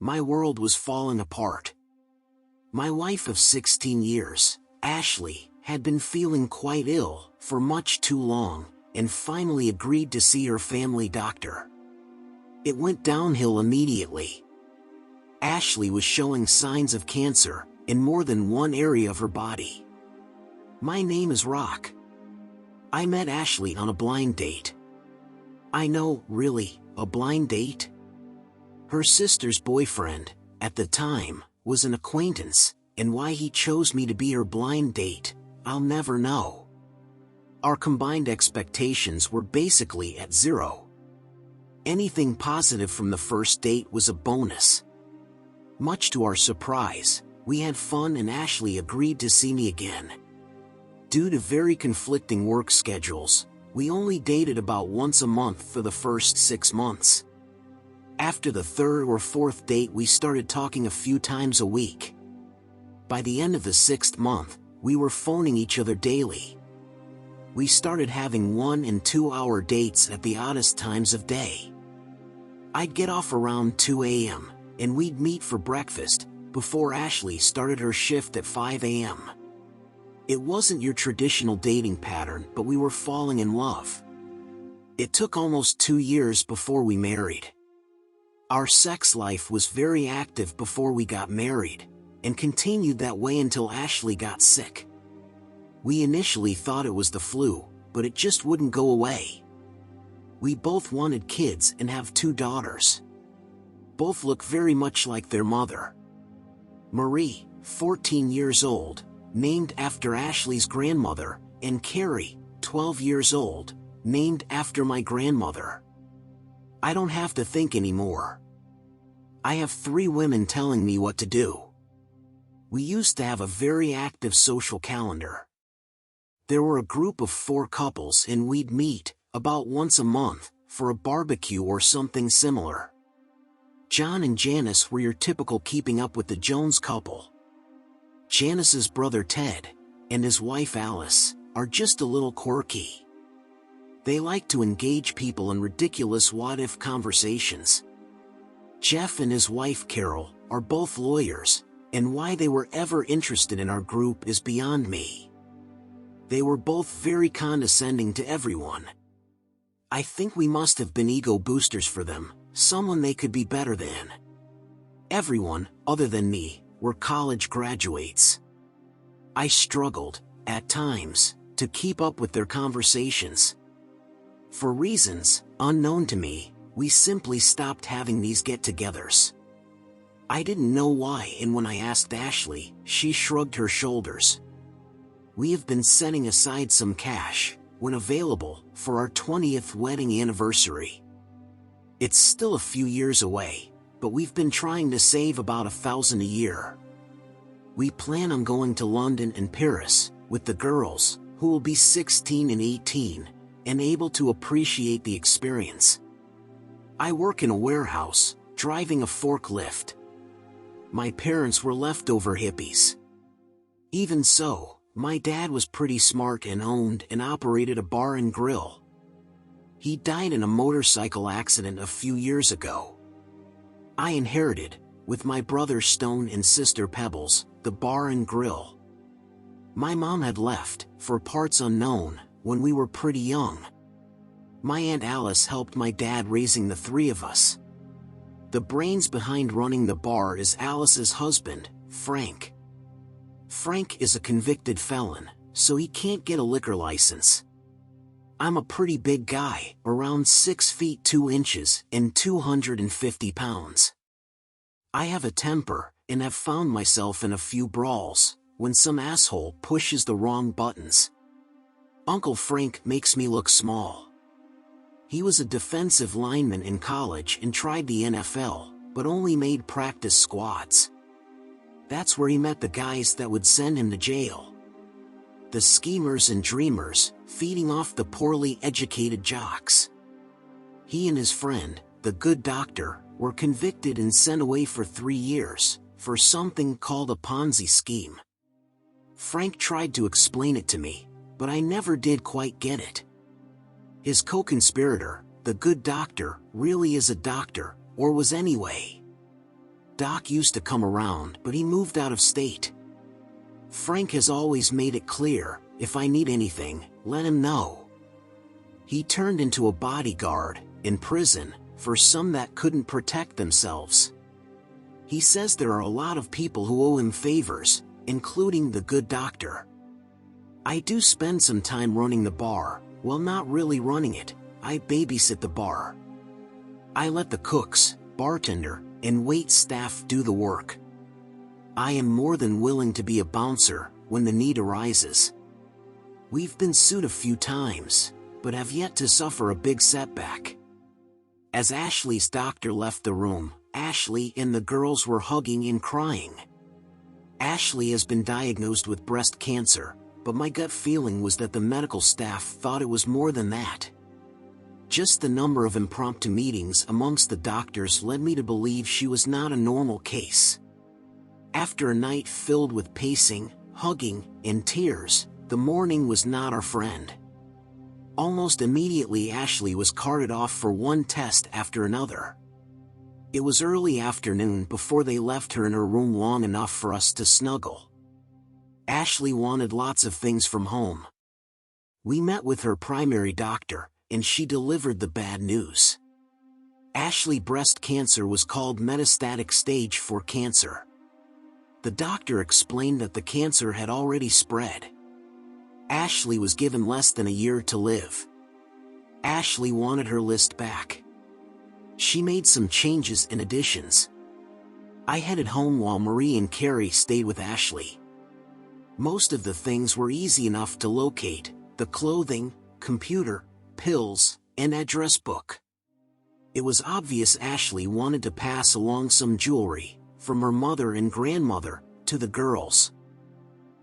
My world was falling apart. My wife of 16 years, Ashley, had been feeling quite ill for much too long, and finally agreed to see her family doctor. It went downhill immediately. Ashley was showing signs of cancer in more than one area of her body. My name is Rock. I met Ashley on a blind date. I know, really, a blind date? Her sister's boyfriend, at the time, was an acquaintance, and why he chose me to be her blind date, I'll never know. Our combined expectations were basically at zero. Anything positive from the first date was a bonus. Much to our surprise, we had fun and Ashley agreed to see me again. Due to very conflicting work schedules, we only dated about once a month for the first 6 months. After the third or fourth date, we started talking a few times a week. By the end of the 6th month, we were phoning each other daily. We started having 1 and 2 hour dates at the oddest times of day. I'd get off around 2 a.m., and we'd meet for breakfast before Ashley started her shift at 5 a.m. It wasn't your traditional dating pattern, but we were falling in love. It took almost 2 years before we married. Our sex life was very active before we got married, and continued that way until Ashley got sick. We initially thought it was the flu, but it just wouldn't go away. We both wanted kids and have 2 daughters. Both look very much like their mother. Marie, 14 years old, named after Ashley's grandmother, and Carrie, 12 years old, named after my grandmother. I don't have to think anymore. I have 3 women telling me what to do. We used to have a very active social calendar. There were a group of 4 couples and we'd meet, about once a month, for a barbecue or something similar. John and Janice were your typical keeping up with the Jones couple. Janice's brother Ted, and his wife Alice, are just a little quirky. They like to engage people in ridiculous what-if conversations. Jeff and his wife Carol are both lawyers, and why they were ever interested in our group is beyond me. They were both very condescending to everyone. I think we must have been ego boosters for them, someone they could be better than. Everyone, other than me, were college graduates. I struggled, at times, to keep up with their conversations. For reasons unknown to me, we simply stopped having these get-togethers. I didn't know why, and when I asked Ashley, she shrugged her shoulders. We have been setting aside some cash, when available, for our 20th wedding anniversary. It's still a few years away, but we've been trying to save about $1,000 a year. We plan on going to London and Paris, with the girls, who will be 16 and 18, and able to appreciate the experience. I work in a warehouse, driving a forklift. My parents were leftover hippies. Even so, my dad was pretty smart and owned and operated a bar and grill. He died in a motorcycle accident a few years ago. I inherited, with my brother Stone and sister Pebbles, the bar and grill. My mom had left, for parts unknown, when we were pretty young. My Aunt Alice helped my dad raising the 3 of us. The brains behind running the bar is Alice's husband, Frank. Frank is a convicted felon, so he can't get a liquor license. I'm a pretty big guy, around 6 feet 2 inches and 250 pounds. I have a temper, and have found myself in a few brawls, when some asshole pushes the wrong buttons. Uncle Frank makes me look small. He was a defensive lineman in college and tried the NFL, but only made practice squads. That's where he met the guys that would send him to jail. The schemers and dreamers, feeding off the poorly educated jocks. He and his friend, the good doctor, were convicted and sent away for 3 years, for something called a Ponzi scheme. Frank tried to explain it to me, but I never did quite get it. His co-conspirator, the good doctor, really is a doctor, or was anyway. Doc used to come around, but he moved out of state. Frank has always made it clear, if I need anything, let him know. He turned into a bodyguard, in prison, for some that couldn't protect themselves. He says there are a lot of people who owe him favors, including the good doctor. I do spend some time running the bar, well, not really running it, I babysit the bar. I let the cooks, bartender, and wait staff do the work. I am more than willing to be a bouncer when the need arises. We've been sued a few times, but have yet to suffer a big setback. As Ashley's doctor left the room, Ashley and the girls were hugging and crying. Ashley has been diagnosed with breast cancer, but my gut feeling was that the medical staff thought it was more than that. Just the number of impromptu meetings amongst the doctors led me to believe she was not a normal case. After a night filled with pacing, hugging, and tears, the morning was not our friend. Almost immediately Ashley was carted off for one test after another. It was early afternoon before they left her in her room long enough for us to snuggle. Ashley wanted lots of things from home. We met with her primary doctor, and she delivered the bad news. Ashley's breast cancer was called metastatic stage 4 cancer. The doctor explained that the cancer had already spread. Ashley was given less than a year to live. Ashley wanted her list back. She made some changes and additions. I headed home while Marie and Carrie stayed with Ashley. Most of the things were easy enough to locate: the clothing, computer, pills, and address book. It was obvious Ashley wanted to pass along some jewelry, from her mother and grandmother, to the girls.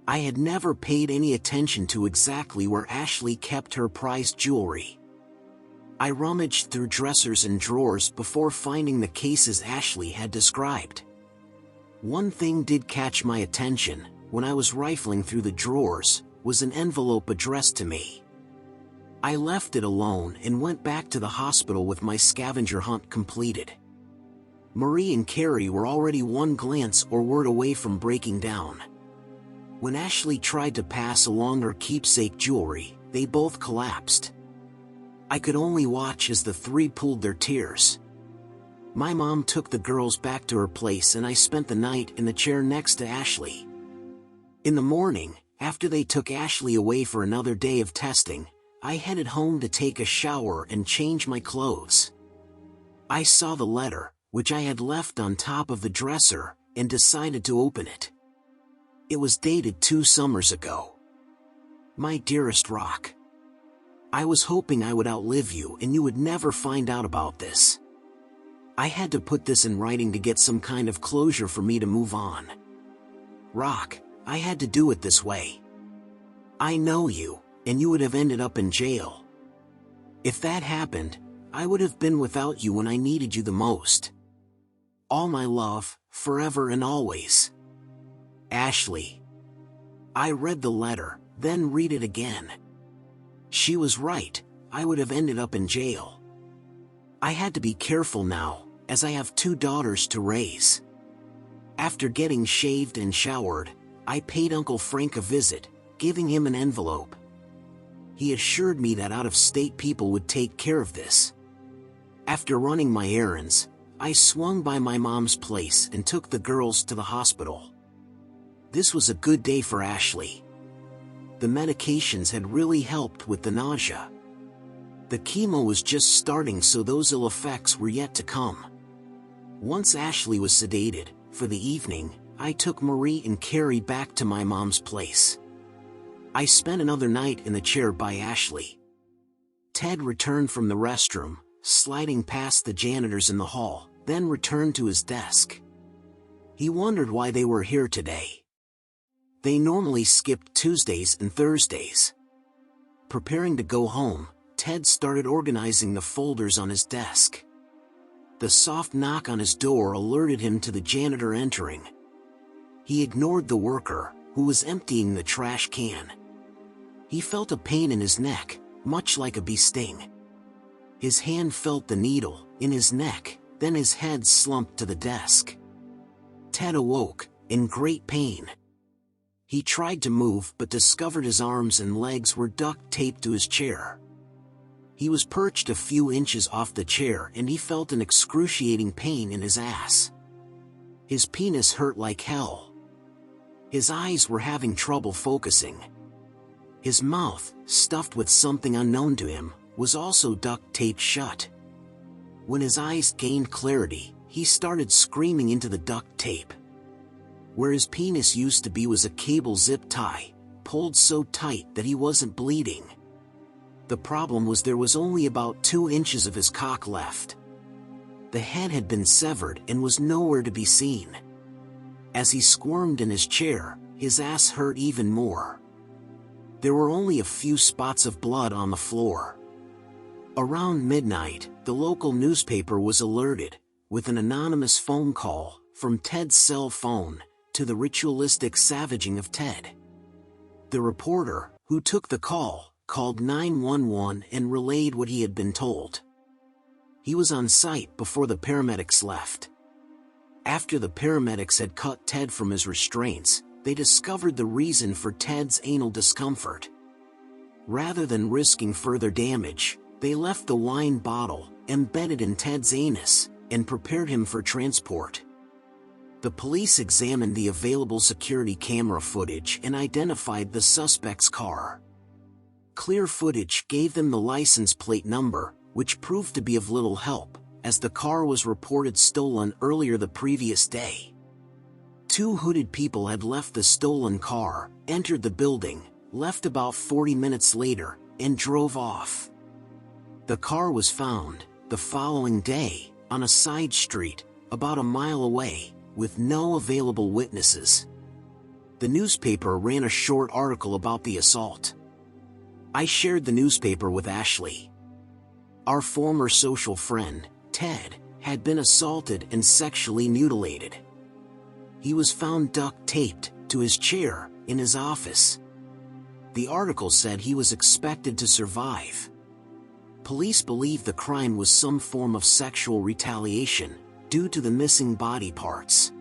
I had never paid any attention to exactly where Ashley kept her prized jewelry. I rummaged through dressers and drawers before finding the cases Ashley had described. One thing did catch my attention, when I was rifling through the drawers, was an envelope addressed to me. I left it alone and went back to the hospital with my scavenger hunt completed. Marie and Carrie were already one glance or word away from breaking down. When Ashley tried to pass along her keepsake jewelry, they both collapsed. I could only watch as the three pooled their tears. My mom took the girls back to her place and I spent the night in the chair next to Ashley. In the morning, after they took Ashley away for another day of testing, I headed home to take a shower and change my clothes. I saw the letter, which I had left on top of the dresser, and decided to open it. It was dated 2 summers ago. My dearest Rock, I was hoping I would outlive you and you would never find out about this. I had to put this in writing to get some kind of closure for me to move on. Rock, I had to do it this way. I know you, and you would have ended up in jail. If that happened, I would have been without you when I needed you the most. All my love, forever and always. Ashley. I read the letter, then read it again. She was right, I would have ended up in jail. I had to be careful now, as I have 2 daughters to raise. After getting shaved and showered, I paid Uncle Frank a visit, giving him an envelope. He assured me that out-of-state people would take care of this. After running my errands, I swung by my mom's place and took the girls to the hospital. This was a good day for Ashley. The medications had really helped with the nausea. The chemo was just starting, so those ill effects were yet to come. Once Ashley was sedated, for the evening, I took Marie and Carrie back to my mom's place. I spent another night in the chair by Ashley. Ted returned from the restroom, sliding past the janitors in the hall, then returned to his desk. He wondered why they were here today. They normally skipped Tuesdays and Thursdays. Preparing to go home, Ted started organizing the folders on his desk. The soft knock on his door alerted him to the janitor entering. He ignored the worker, who was emptying the trash can. He felt a pain in his neck, much like a bee sting. His hand felt the needle in his neck, then his head slumped to the desk. Ted awoke, in great pain. He tried to move but discovered his arms and legs were duct taped to his chair. He was perched a few inches off the chair and he felt an excruciating pain in his ass. His penis hurt like hell. His eyes were having trouble focusing. His mouth, stuffed with something unknown to him, was also duct taped shut. When his eyes gained clarity, he started screaming into the duct tape. Where his penis used to be was a cable zip tie, pulled so tight that he wasn't bleeding. The problem was there was only about 2 inches of his cock left. The head had been severed and was nowhere to be seen. As he squirmed in his chair, his ass hurt even more. There were only a few spots of blood on the floor. Around midnight, the local newspaper was alerted, with an anonymous phone call, from Ted's cell phone, to the ritualistic savaging of Ted. The reporter, who took the call, called 911 and relayed what he had been told. He was on site before the paramedics left. After the paramedics had cut Ted from his restraints, they discovered the reason for Ted's anal discomfort. Rather than risking further damage, they left the wine bottle embedded in Ted's anus and prepared him for transport. The police examined the available security camera footage and identified the suspect's car. Clear footage gave them the license plate number, which proved to be of little help, as the car was reported stolen earlier the previous day. 2 hooded people had left the stolen car, entered the building, left about 40 minutes later, and drove off. The car was found, the following day, on a side street, about a mile away, with no available witnesses. The newspaper ran a short article about the assault. I shared the newspaper with Ashley. Our former social friend, Ted, had been assaulted and sexually mutilated. He was found duct taped to his chair in his office. The article said he was expected to survive. Police believe the crime was some form of sexual retaliation, due to the missing body parts.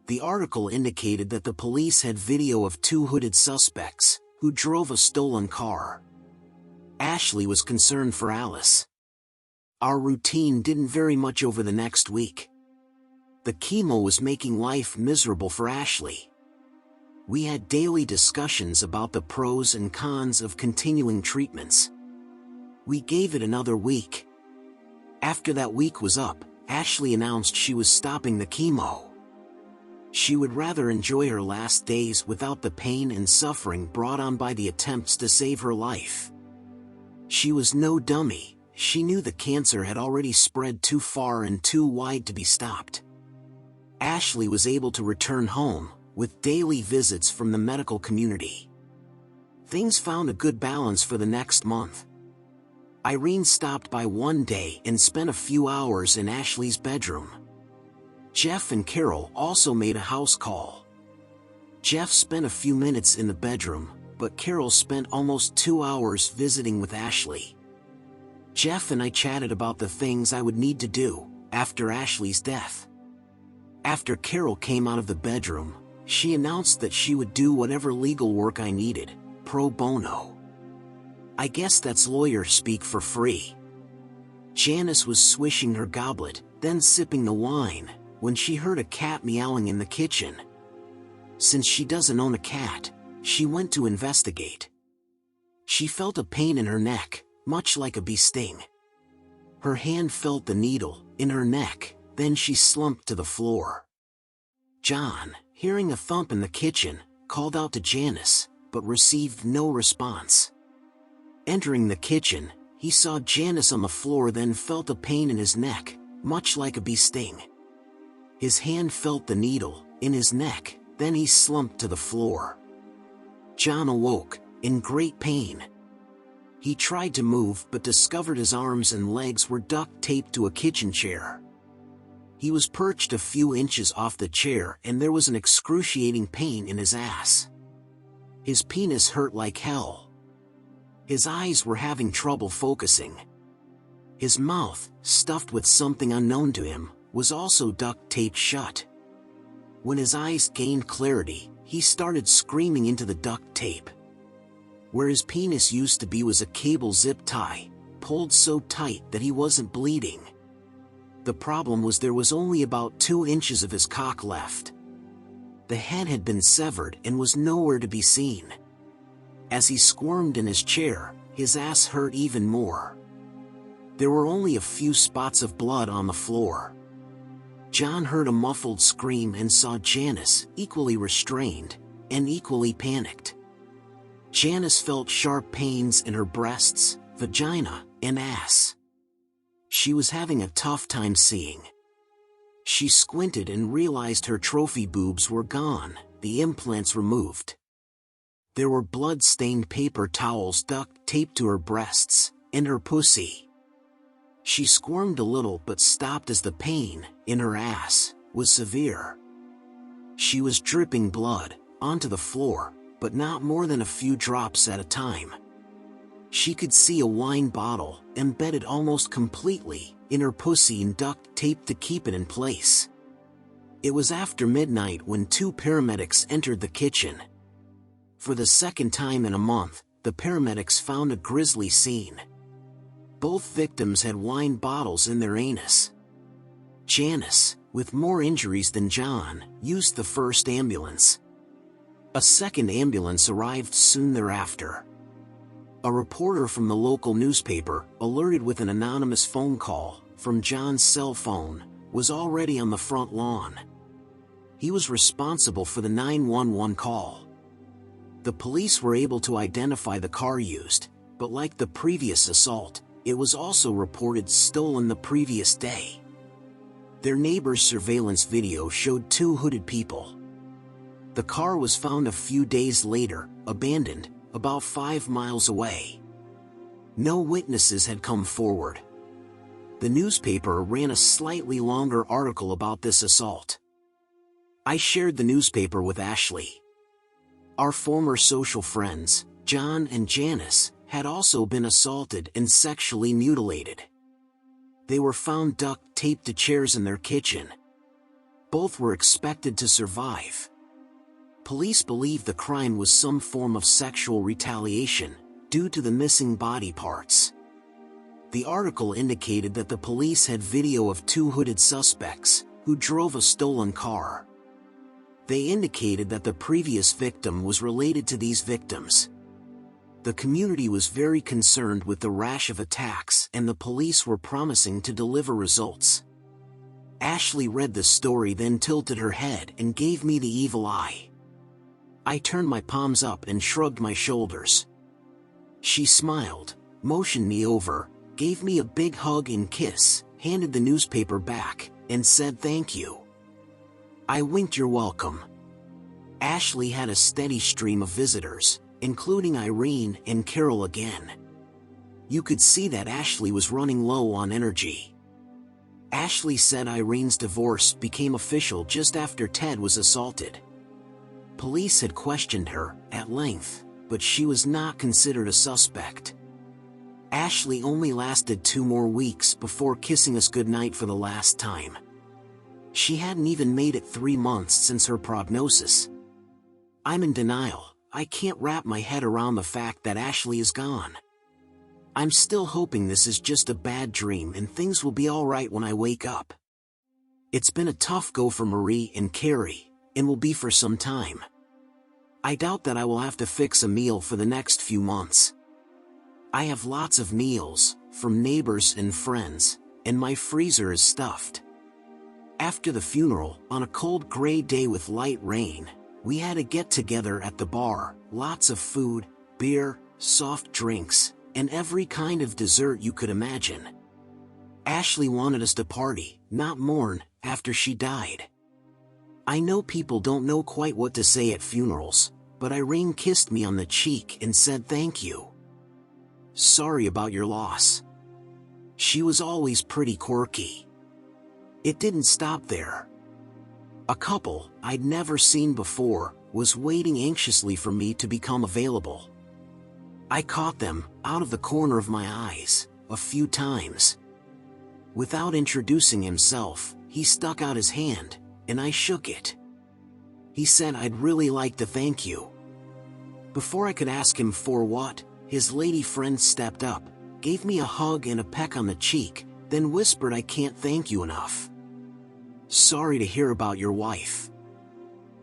The article indicated that the police had video of 2 hooded suspects, who drove a stolen car. Ashley was concerned for Alice. Our routine didn't vary much over the next week. The chemo was making life miserable for Ashley. We had daily discussions about the pros and cons of continuing treatments. We gave it another week. After that week was up, Ashley announced she was stopping the chemo. She would rather enjoy her last days without the pain and suffering brought on by the attempts to save her life. She was no dummy. She knew the cancer had already spread too far and too wide to be stopped. Ashley was able to return home, with daily visits from the medical community. Things found a good balance for the next month. Irene stopped by one day and spent a few hours in Ashley's bedroom. Jeff and Carol also made a house call. Jeff spent a few minutes in the bedroom, but Carol spent almost 2 hours visiting with Ashley. Jeff and I chatted about the things I would need to do after Ashley's death. After Carol came out of the bedroom, she announced that she would do whatever legal work I needed, pro bono. I guess that's lawyer speak for free. Janice was swishing her goblet, then sipping the wine, when she heard a cat meowing in the kitchen. Since she doesn't own a cat, she went to investigate. She felt a pain in her neck, much like a bee sting. Her hand felt the needle in her neck, then she slumped to the floor. John, hearing a thump in the kitchen, called out to Janice, but received no response. Entering the kitchen, he saw Janice on the floor, then felt a pain in his neck, much like a bee sting. His hand felt the needle in his neck, then he slumped to the floor. John awoke, in great pain. He tried to move but discovered his arms and legs were duct taped to a kitchen chair. He was perched a few inches off the chair and there was an excruciating pain in his ass. His penis hurt like hell. His eyes were having trouble focusing. His mouth, stuffed with something unknown to him, was also duct taped shut. When his eyes gained clarity, he started screaming into the duct tape. Where his penis used to be was a cable zip tie, pulled so tight that he wasn't bleeding. The problem was there was only about 2 inches of his cock left. The head had been severed and was nowhere to be seen. As he squirmed in his chair, his ass hurt even more. There were only a few spots of blood on the floor. John heard a muffled scream and saw Janice, equally restrained, and equally panicked. Janice felt sharp pains in her breasts, vagina, and ass. She was having a tough time seeing. She squinted and realized her trophy boobs were gone, the implants removed. There were blood-stained paper towels duct taped to her breasts, and her pussy. She squirmed a little but stopped as the pain, in her ass, was severe. She was dripping blood, onto the floor, but not more than a few drops at a time. She could see a wine bottle, embedded almost completely, in her pussy and duct taped to keep it in place. It was after midnight when 2 paramedics entered the kitchen. For the second time in a month, the paramedics found a grisly scene. Both victims had wine bottles in their anus. Janice, with more injuries than John, used the first ambulance. A second ambulance arrived soon thereafter. A reporter from the local newspaper, alerted with an anonymous phone call from John's cell phone, was already on the front lawn. He was responsible for the 911 call. The police were able to identify the car used, but like the previous assault, it was also reported stolen the previous day. Their neighbor's surveillance video showed 2 hooded people. The car was found a few days later, abandoned, about 5 miles away. No witnesses had come forward. The newspaper ran a slightly longer article about this assault. I shared the newspaper with Ashley. Our former social friends, John and Janice, had also been assaulted and sexually mutilated. They were found duct taped to chairs in their kitchen. Both were expected to survive. Police believe the crime was some form of sexual retaliation, due to the missing body parts. The article indicated that the police had video of 2 hooded suspects, who drove a stolen car. They indicated that the previous victim was related to these victims. The community was very concerned with the rash of attacks and the police were promising to deliver results. Ashley read the story, then tilted her head and gave me the evil eye. I turned my palms up and shrugged my shoulders. She smiled, motioned me over, gave me a big hug and kiss, handed the newspaper back, and said thank you. I winked you're welcome. Ashley had a steady stream of visitors, including Irene and Carol again. You could see that Ashley was running low on energy. Ashley said Irene's divorce became official just after Ted was assaulted. Police had questioned her, at length, but she was not considered a suspect. Ashley only lasted 2 more weeks before kissing us goodnight for the last time. She hadn't even made it 3 months since her prognosis. I'm in denial. I can't wrap my head around the fact that Ashley is gone. I'm still hoping this is just a bad dream and things will be alright when I wake up. It's been a tough go for Marie and Carrie, and will be for some time. I doubt that I will have to fix a meal for the next few months. I have lots of meals, from neighbors and friends, and my freezer is stuffed. After the funeral, on a cold gray day with light rain, we had a get-together at the bar, lots of food, beer, soft drinks, and every kind of dessert you could imagine. Ashley wanted us to party, not mourn, after she died. I know people don't know quite what to say at funerals, but Irene kissed me on the cheek and said thank you. Sorry about your loss. She was always pretty quirky. It didn't stop there. A couple I'd never seen before was waiting anxiously for me to become available. I caught them, out of the corner of my eyes, a few times. Without introducing himself, he stuck out his hand, and I shook it. He said I'd really like to thank you. Before I could ask him for what, his lady friend stepped up, gave me a hug and a peck on the cheek, then whispered I can't thank you enough. Sorry to hear about your wife.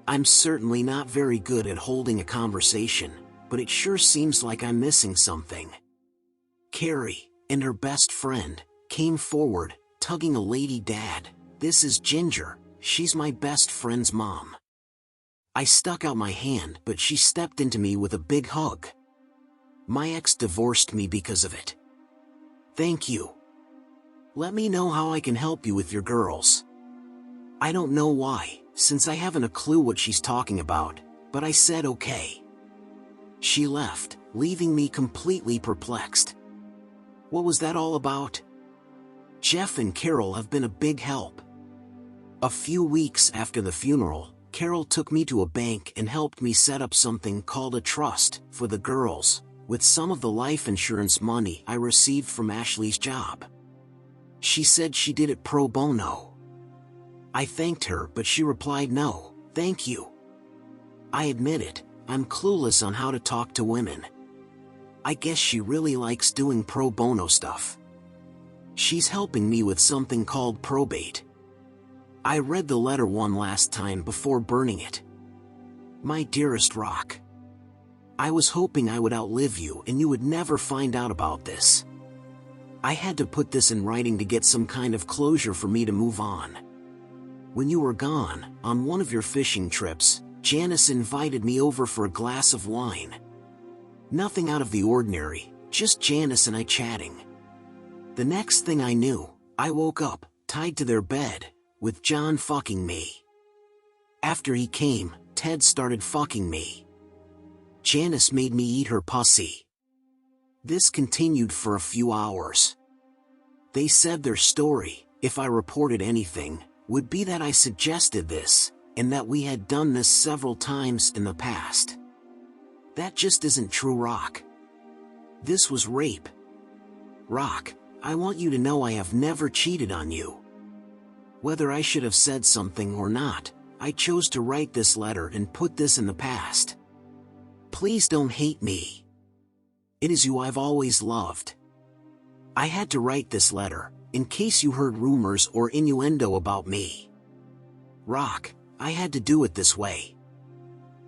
I'm certainly not very good at holding a conversation, but it sure seems like I'm missing something. Carrie, and her best friend, came forward, tugging a lady. Dad, this is Ginger, she's my best friend's mom. I stuck out my hand, but she stepped into me with a big hug. My ex divorced me because of it. Thank you. Let me know how I can help you with your girls. I don't know why, since I haven't a clue what she's talking about, but I said okay. She left, leaving me completely perplexed. What was that all about? Jeff and Carol have been a big help. A few weeks after the funeral, Carol took me to a bank and helped me set up something called a trust for the girls, with some of the life insurance money I received from Ashley's job. She said she did it pro bono. I thanked her, but she replied no, thank you. I admit it, I'm clueless on how to talk to women. I guess she really likes doing pro bono stuff. She's helping me with something called probate. I read the letter one last time before burning it. My dearest Rock, I was hoping I would outlive you and you would never find out about this. I had to put this in writing to get some kind of closure for me to move on. When you were gone, on one of your fishing trips, Janice invited me over for a glass of wine. Nothing out of the ordinary, just Janice and I chatting. The next thing I knew, I woke up, tied to their bed, with John fucking me. After he came, Ted started fucking me. Janice made me eat her pussy. This continued for a few hours. They said their story, if I reported anything, would be that I suggested this, and that we had done this several times in the past. That just isn't true, Rock. This was rape. Rock, I want you to know I have never cheated on you. Whether I should have said something or not, I chose to write this letter and put this in the past. Please don't hate me. It is you I've always loved. I had to write this letter, in case you heard rumors or innuendo about me. Rock, I had to do it this way.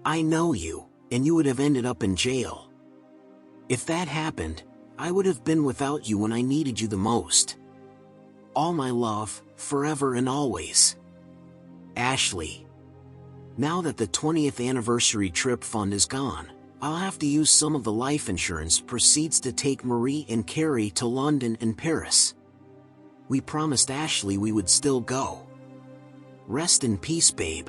I know you, and you would have ended up in jail. If that happened, I would have been without you when I needed you the most. All my love, forever and always. Ashley. Now that the 20th anniversary trip fund is gone, I'll have to use some of the life insurance proceeds to take Marie and Carrie to London and Paris. We promised Ashley we would still go. Rest in peace, babe.